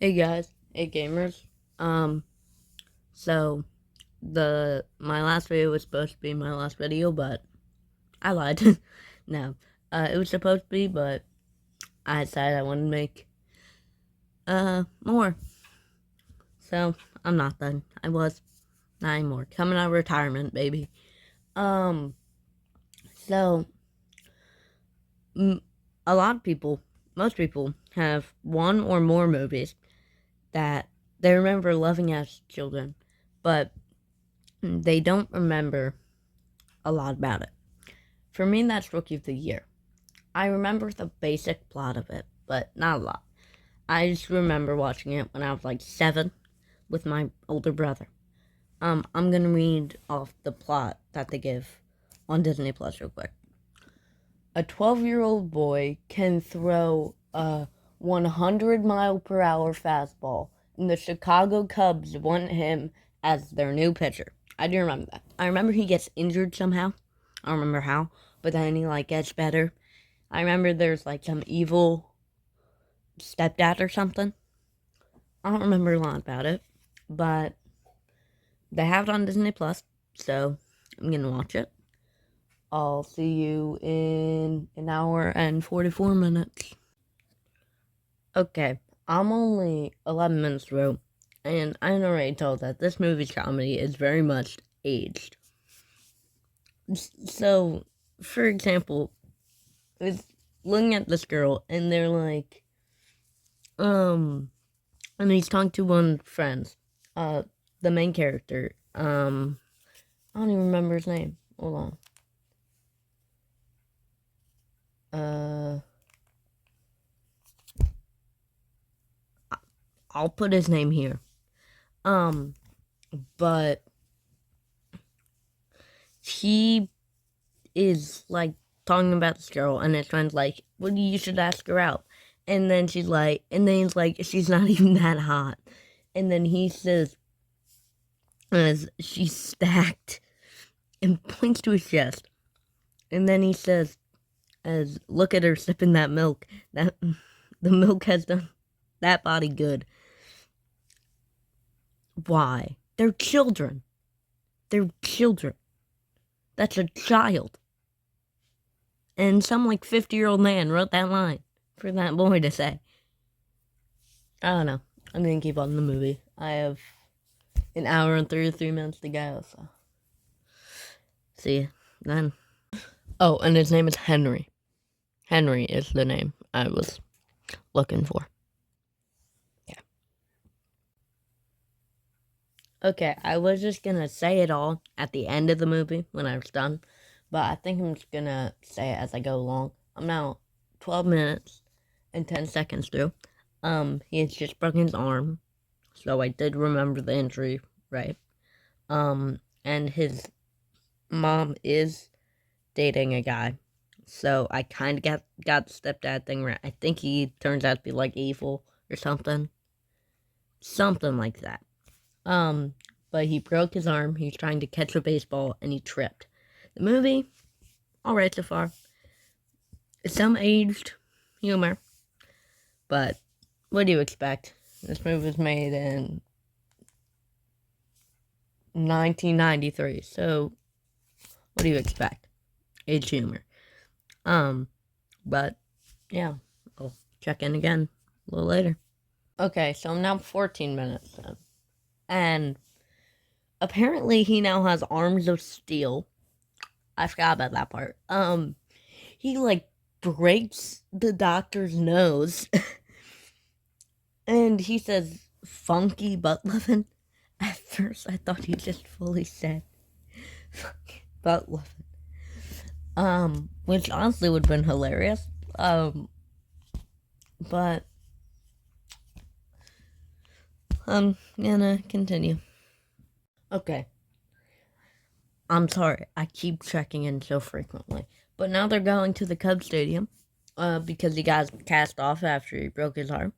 Hey guys, hey gamers. Um, so my last video was supposed to be my last video, but I lied. No, it was supposed to be, but I decided I wanted to make more. So I'm not done. I was not anymore. Coming out of retirement, baby. Um, so m- a lot of people, most people, have one or more movies that they remember loving as children, but they don't remember a lot about it. For me, that's Rookie of the Year. I remember the basic plot of it, but not a lot. I just remember watching it when I was like 7 with my older brother. I'm gonna read off the plot that they give on Disney Plus real quick. A 12-year-old boy can throw a 100-mile-per-hour fastball, and the Chicago Cubs want him as their new pitcher. I do remember that. I remember he gets injured somehow. I don't remember how, but then he like gets better. I remember there's like some evil stepdad or something. I don't remember a lot about it, but they have it on Disney Plus, so I'm gonna watch it. I'll see you in an hour and 44 minutes. Okay, I'm only 11 minutes through, and I'm already told that this movie's comedy is very much aged. So, for example, it's looking at this girl, and they're like, and he's talking to one of his friends, uh, the main character. I don't even remember his name. Hold on. I'll put his name here. Um, but he is like talking about this girl, and his friend's like, "Well, you should ask her out." And then she's like, and then he's like, "She's not even that hot." And then he says, "As she's stacked," and points to his chest. And then he says, "As look at her sipping that milk. That the milk has done that body good." Why? They're children. They're children. That's a child. And some like 50-year-old man wrote that line for that boy to say. I don't know. I'm gonna keep on the movie. I have an hour and 33 minutes to go, so see you then. Oh, and his name is Henry. Henry is the name I was looking for. Yeah. Okay, I was just gonna say it all at the end of the movie when I was done, but I think I'm just gonna say it as I go along. I'm now 12 minutes and 10 seconds through. He has just broken his arm, so I did remember the injury, right? And his mom is dating a guy, so I kind of got the stepdad thing right. I think he turns out to be like evil or something like that. Um, but he broke his arm. He's trying to catch a baseball and he tripped. The movie, all right so far. It's some aged humor, but what do you expect? This movie was made in 1993, so what do you expect? Aged humor. Um, but yeah, I'll check in again a little later. Okay, so I'm now 14 minutes in, and apparently he now has arms of steel. I forgot about that part. He like breaks the doctor's nose, and he says funky butt loving. At first, I thought he just fully said butt loving. Which honestly would have been hilarious. But I'm gonna continue. Okay. I'm sorry, I keep checking in so frequently. But now they're going to the Cubs Stadium, because he got cast off after he broke his arm.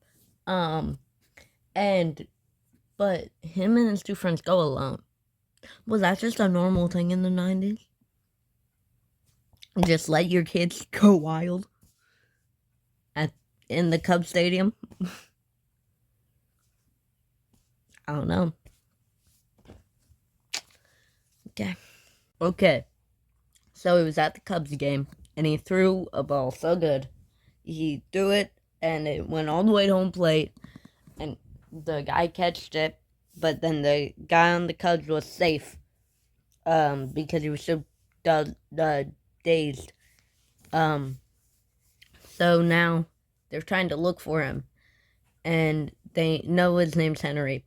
Um, and but him and his two friends go alone. Was that just a normal thing in the 90s? Just let your kids go wild at in the Cubs Stadium? I don't know. Okay. So he was at the Cubs game, and he threw a ball so good. He threw it, and it went all the way to home plate, and the guy catched it, but then the guy on the Cubs was safe, because he was so dazed. So now they're trying to look for him, and they know his name's Henry.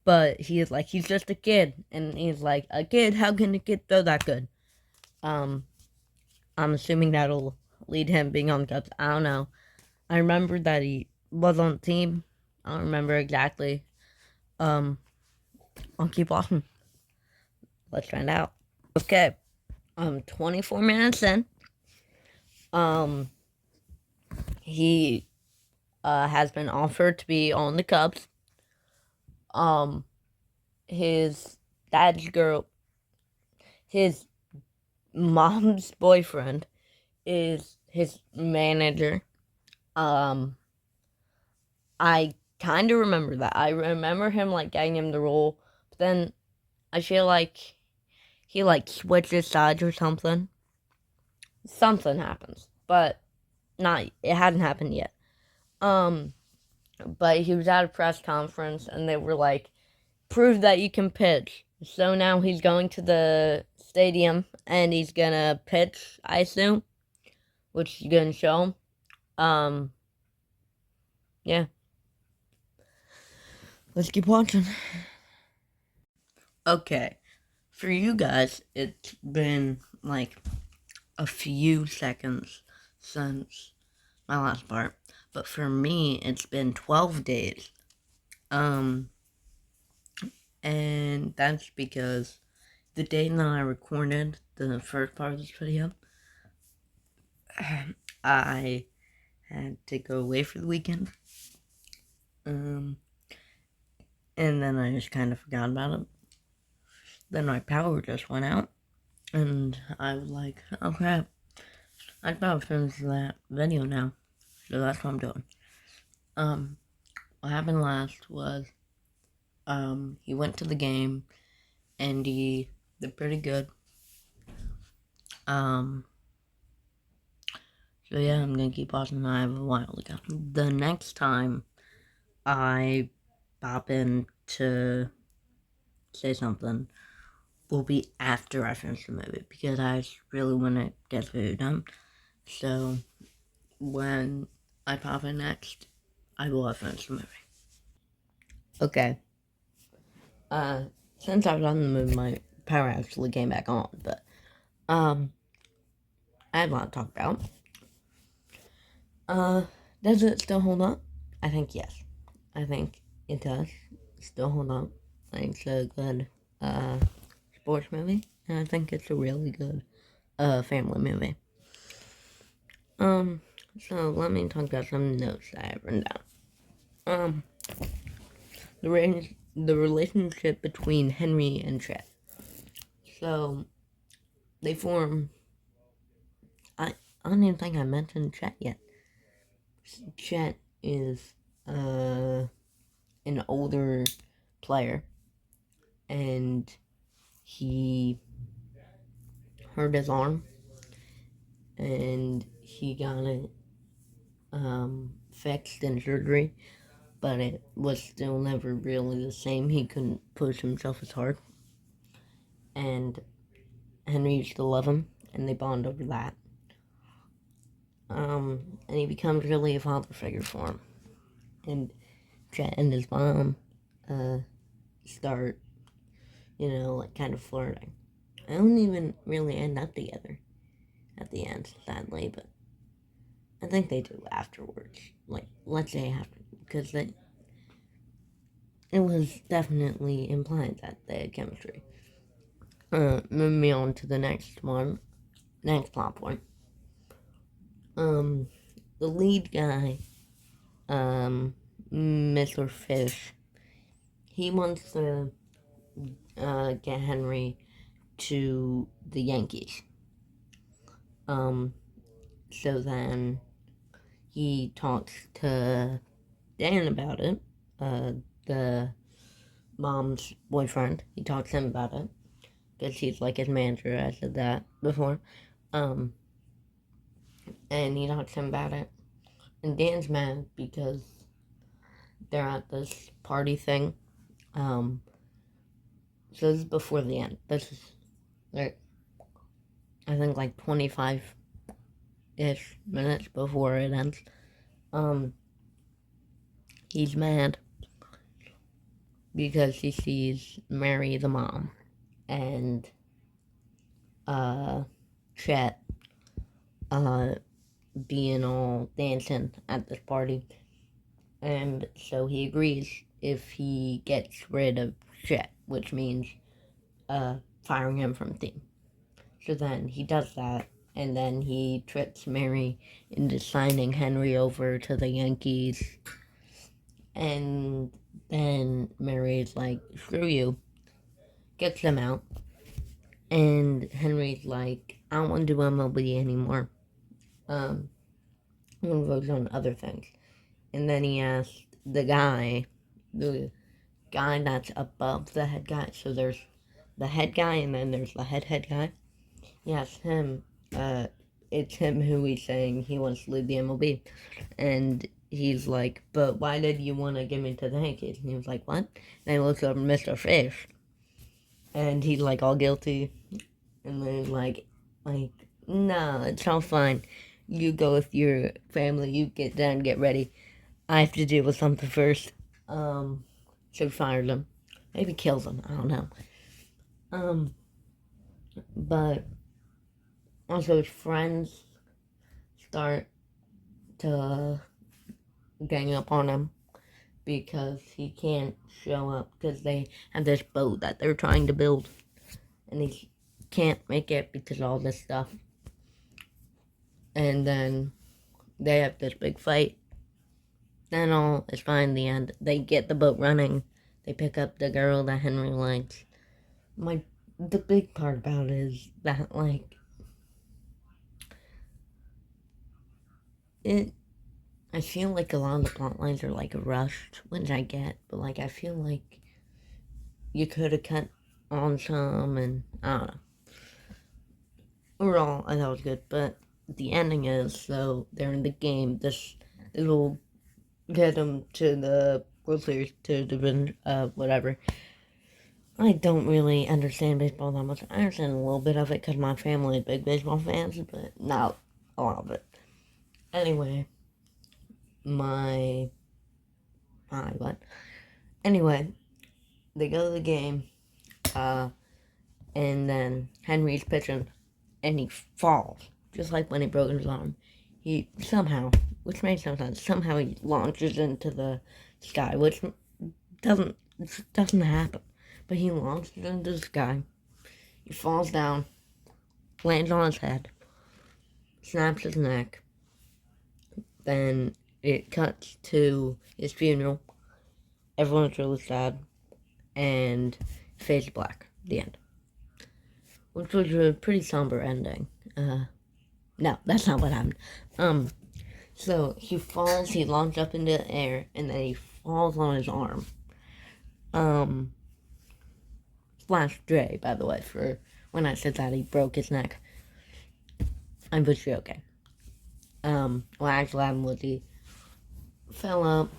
But he's just a kid, and he's like, a kid? How can a kid throw that good? I'm assuming that'll lead him being on the Cubs. I don't know. I remember that he was on the team. I don't remember exactly. I'll keep watching. Let's find out. Okay. 24 minutes in. He has been offered to be on the Cubs. His dad's girl, his mom's boyfriend is his manager. I kind of remember that. I remember him like getting him the role, but then I feel like he like switches sides or something. Something happens, but it hadn't happened yet. But he was at a press conference and they were like, prove that you can pitch. So now he's going to the stadium and he's gonna pitch, I assume, which is gonna show him. Yeah. Let's keep watching. Okay. For you guys, it's been like a few seconds since my last part. But for me, it's been 12 days. And that's because the day that I recorded the first part of this video, I had to go away for the weekend. And then I just kind of forgot about it. Then my power just went out, and I was like, oh crap, I'd probably finish that video now. So that's what I'm doing. What happened last was, he went to the game, and he did pretty good. So yeah, I'm gonna keep watching. I have a while to go. The next time I pop in to say something will be after I finish the movie, because I really want to get the video done. So when I pop in next, I will have finished the movie. Okay. Since I was on the movie, my power actually came back on, but I have a lot to talk about. Does it still hold up? I think yes. I think it does still hold up. I think it's a good sports movie, and I think it's a really good family movie. So let me talk about some notes that I have written down. The relationship between Henry and Chet. So they form. I don't even think I mentioned Chet yet. Chet is an older player, and he hurt his arm, and he got it fixed in surgery, but it was still never really the same. He couldn't push himself as hard, and Henry used to love him, and they bond over that. And he becomes really a father figure for him. And Chet and his mom start, like kind of flirting. I don't even really end up together at the end, sadly, but I think they do afterwards. Like, let's say after, because it was definitely implied that they had chemistry. Moving on to the next plot point. The lead guy, Mr. Fish, he wants to get Henry to the Yankees. So then he talks to Dan about it, the mom's boyfriend. He talks to him about it because he's like his manager. I said that before. And he talks to him about it. And Dan's mad because they're at this party thing. So this is before the end. This is like, I think like 25-ish minutes before it ends. He's mad because he sees Mary the mom and Chet being all dancing at this party, and so he agrees if he gets rid of Chet, which means firing him from the team. So then he does that, and then he tricks Mary into signing Henry over to the Yankees, and then Mary's like, screw you, gets him out, and Henry's like, I don't want to do MLB anymore. I'm going to focus on other things. And then he asked the guy that's above the head guy, so there's the head guy and then there's the head guy. He asked him, it's him who he's saying he wants to leave the MLB. And he's like, but why did you want to give me to the Yankees? And he was like, what? And he looks over Mr. Fish, and he's like all guilty. And then he's like, no, it's all fine. You go with your family, you get done, get ready. I have to deal with something first. So fired him. Maybe kills him, I don't know. But also his friends start to gang up on him because he can't show up because they have this boat that they're trying to build. And he can't make it because of all this stuff. And then they have this big fight. Then all is fine in the end. They get the boat running. They pick up the girl that Henry likes. The big part about it is that, I feel like a lot of the plot lines are, rushed, which I get, but, I feel like you could have cut on some, and I don't know. Overall, I thought it was good, but the ending is, so they're in the game, it'll get them to the World Series, to the whatever. I don't really understand baseball that much. I understand a little bit of it because my family is big baseball fans, but not a lot of it. Anyway, Anyway, they go to the game, and then Henry's pitching, and he falls, just like when he broke his arm. He somehow, which makes no sense, somehow he launches into the sky, which doesn't happen. But he launches into the sky, he falls down, lands on his head, snaps his neck, then it cuts to his funeral. Everyone's really sad, and fades black. The end. Which was a pretty somber ending. No, that's not what happened. So he falls, he launches up into the air, and then he falls on his arm. Flash Dre, by the way, for when I said that he broke his neck. I'm pretty okay. What actually happened was he fell up,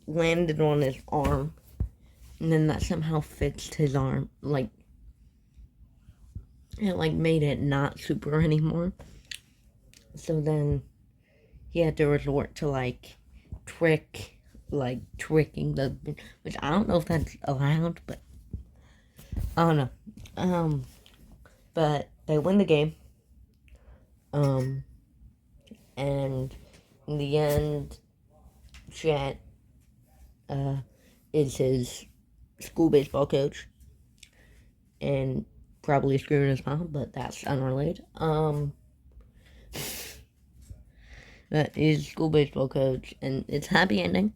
landed on his arm, and then that somehow fixed his arm, it made it not super anymore. So then he had to resort to tricking which I don't know if that's allowed, but I don't know. But they win the game. And in the end, Chet is his school baseball coach, and probably screwing his mom, but that's unrelated. That is school baseball coach, and it's happy ending.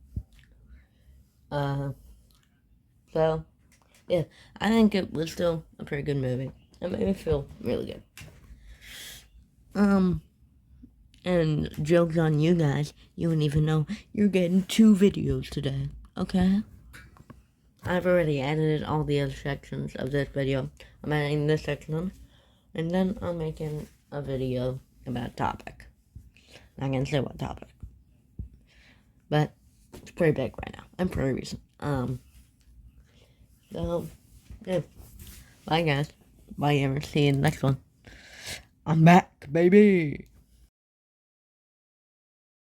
So, yeah, I think it was still a pretty good movie. It made me feel really good. And joke's on you guys, you wouldn't even know you're getting 2 videos today, okay? I've already edited all the other sections of this video. I'm editing this section, and then I'm making a video about a topic. Not gonna say what topic, but it's pretty big right now and pretty recent. So, yeah. Bye, guys. Bye, ever. See you in the next one. I'm back, baby.